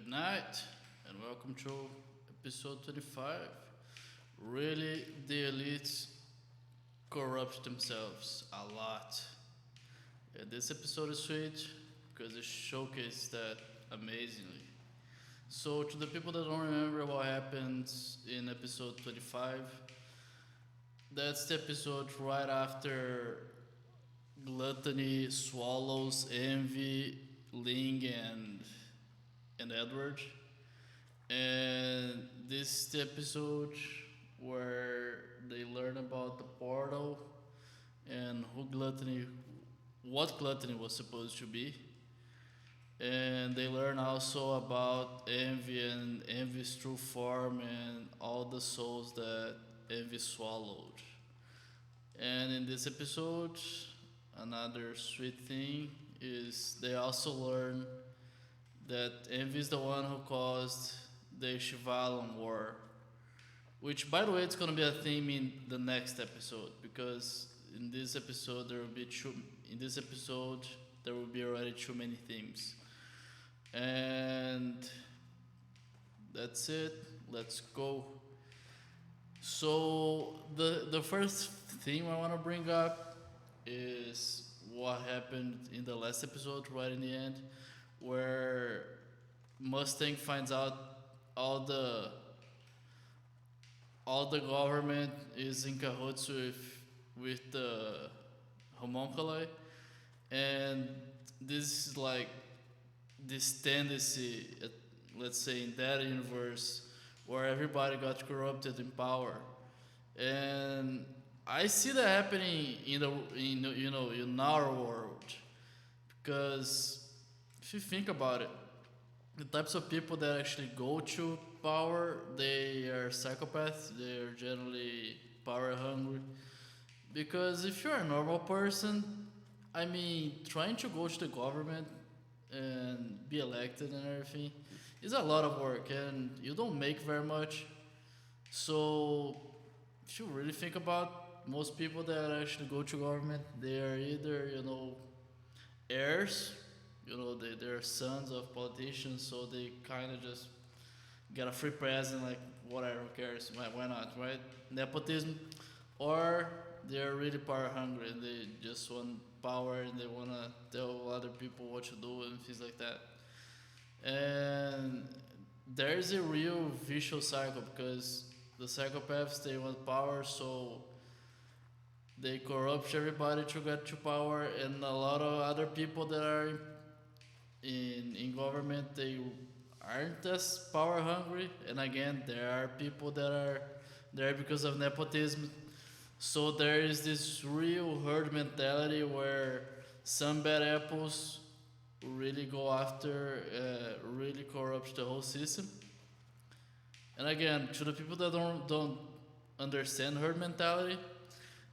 Good night and welcome to episode 25. Really, the elites corrupt themselves a lot. This episode is sweet because it showcased that amazingly. So, to the people that don't remember what happened in episode 25, that's the episode right after Gluttony swallows Envy, Ling, and Edward. And this is the episode where they learn about the portal and what gluttony was supposed to be. And they learn also about Envy and Envy's true form and all the souls that Envy swallowed. And in this episode, another sweet thing is they also learn that Envy is the one who caused the Shivalan War, which, by the way, it's gonna be a theme in the next episode because in this episode there will be too. In this episode there will be already too many themes, and that's it. Let's go. So the first theme I want to bring up is what happened in the last episode, right in the end, where Mustang finds out all the all the government is in cahoots with the homunculi, and this is like this tendency, let's say in that universe, where everybody got corrupted in power, and I see that happening in our world because if you think about it, the types of people that actually go to power, they are psychopaths. They are generally power hungry. Because if you're a normal person, I mean, trying to go to the government and be elected and everything is a lot of work, and you don't make very much. So, if you really think about most people that actually go to government, they are either heirs, they're sons of politicians, so they kind of just get a free present, like whatever, who cares? Why not, right? Nepotism, or they're really power hungry and they just want power and they want to tell other people what to do and things like that. And there's a real vicious cycle because the psychopaths, they want power, so they corrupt everybody to get to power, and a lot of other people that are in government, they aren't as power hungry, and again there are people that are there because of nepotism. So there is this real herd mentality where some bad apples really go after, really corrupt the whole system. And again, to the people that don't understand herd mentality,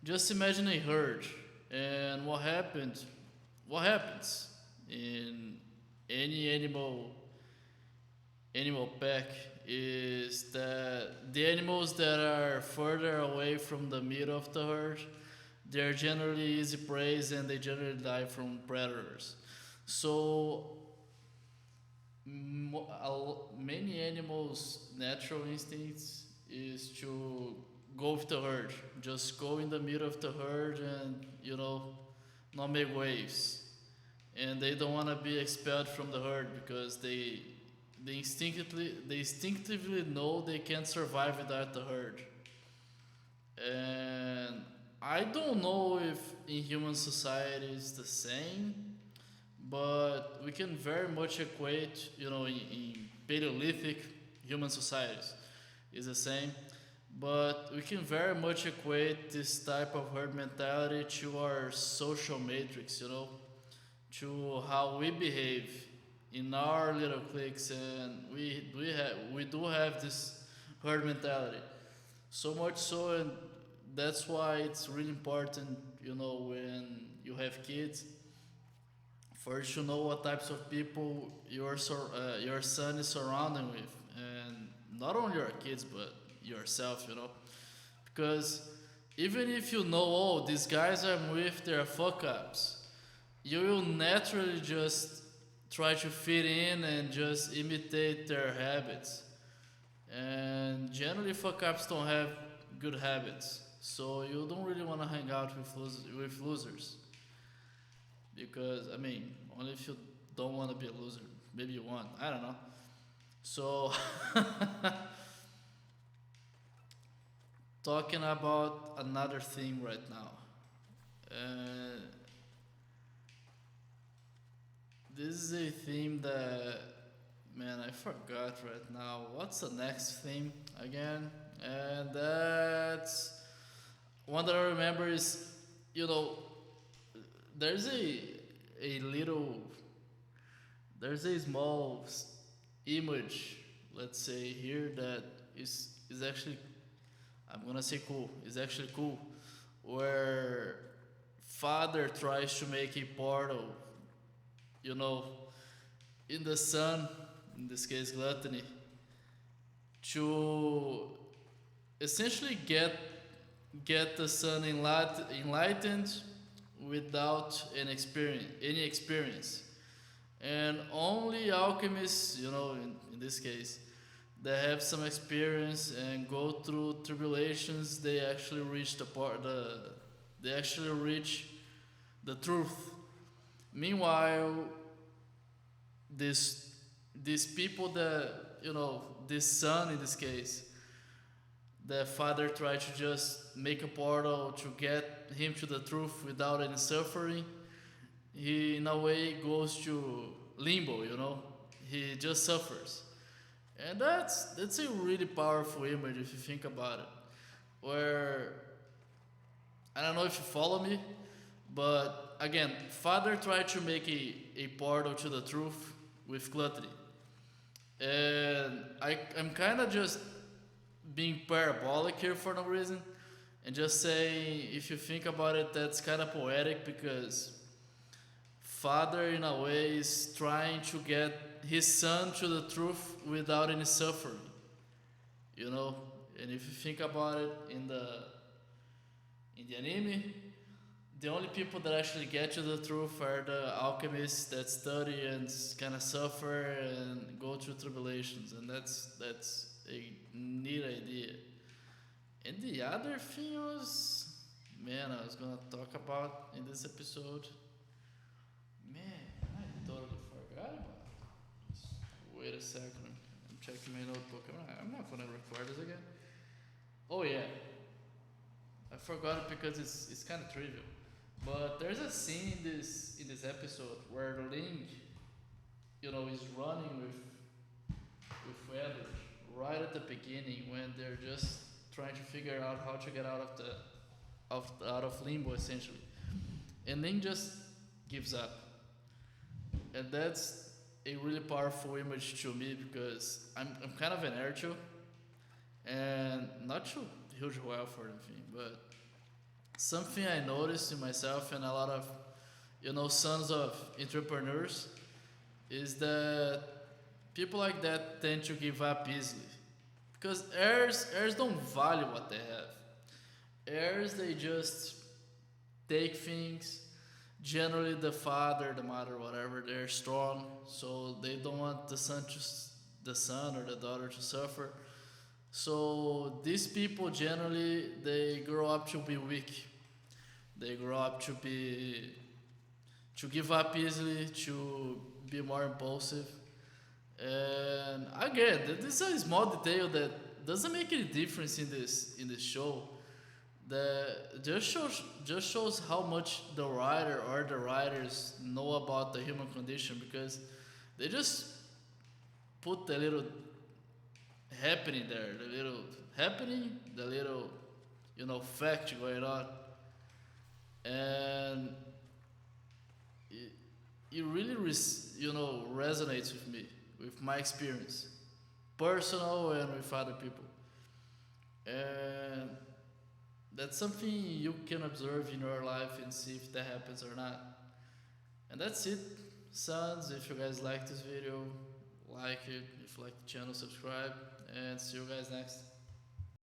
just imagine a herd, and what happens in any animal pack is that the animals that are further away from the middle of the herd, they're generally easy prey and they generally die from predators. So many animals' natural instincts is to go with the herd, just go in the middle of the herd and not make waves, and they don't want to be expelled from the herd because they instinctively know they can't survive without the herd. And I don't know if in human society it's the same, but we can very much equate, in Paleolithic human societies is the same, but we can very much equate this type of herd mentality to our social matrix, to how we behave in our little cliques, and we do have this herd mentality, so much so, and that's why it's really important, when you have kids, first you know what types of people your son is surrounding with, and not only your kids but yourself, because even if oh, these guys I'm with, they're fuck ups, you will naturally just try to fit in and just imitate their habits. And generally, fuck ups don't have good habits, so you don't really want to hang out with losers. Because, I mean, only if you don't want to be a loser. Maybe you want, I don't know. So, talking about another thing right now. Uh, this is a theme that, man, I forgot right now. What's the next theme again? And that's one that I remember is, you know, there's a little, there's a small image, let's say here, that is actually, I'm gonna say cool. It's actually cool, where father tries to make a portal, you know, in the sun, in this case gluttony, to essentially get the sun enlightened without any experience. And only alchemists, you know, in this case, that have some experience and go through tribulations, they actually reach they actually reach the truth. Meanwhile, this these people that, you know, this son in this case, the father tried to just make a portal to get him to the truth without any suffering. He in a way goes to limbo, you know. He just suffers. And that's a really powerful image if you think about it. Where, I don't know if you follow me, but again, father tried to make a portal to the truth with gluttony. And I'm kind of just being parabolic here for no reason, and just saying, if you think about it, that's kind of poetic, because father in a way is trying to get his son to the truth without any suffering, you know. And if you think about it, in the anime, the only people that actually get to the truth are the alchemists that study and kind of suffer and go through tribulations, and that's a neat idea. And the other thing was, man, I was gonna talk about in this episode. Man, I totally forgot about it. Just wait a second. I'm checking my notebook. I'm not gonna record this again. Oh yeah, I forgot it because it's kind of trivial. But there's a scene in this episode where Ling, you know, is running with Weathers right at the beginning when they're just trying to figure out how to get out of out of limbo essentially, and Ling just gives up, and that's a really powerful image to me, because I'm kind of an air too, and not too huge wealth or anything, but something I noticed in myself and a lot of, you know, sons of entrepreneurs, is that people like that tend to give up easily, because heirs don't value what they have. Heirs, they just take things. Generally, the father, the mother, whatever, they're strong, so they don't want the son or the daughter to suffer. So these people generally, they grow up to be weak. They grow up to give up easily, to be more impulsive. And again, this is a small detail that doesn't make any difference in this show. That just shows how much the writer or the writers know about the human condition, because they just put the little happening there, the little, you know, fact going on, and it really you know, resonates with me, with my experience, personal and with other people, and that's something you can observe in your life and see if that happens or not. And that's it, sons. If you guys like this video, like it. If you like the channel, subscribe, and see you guys next.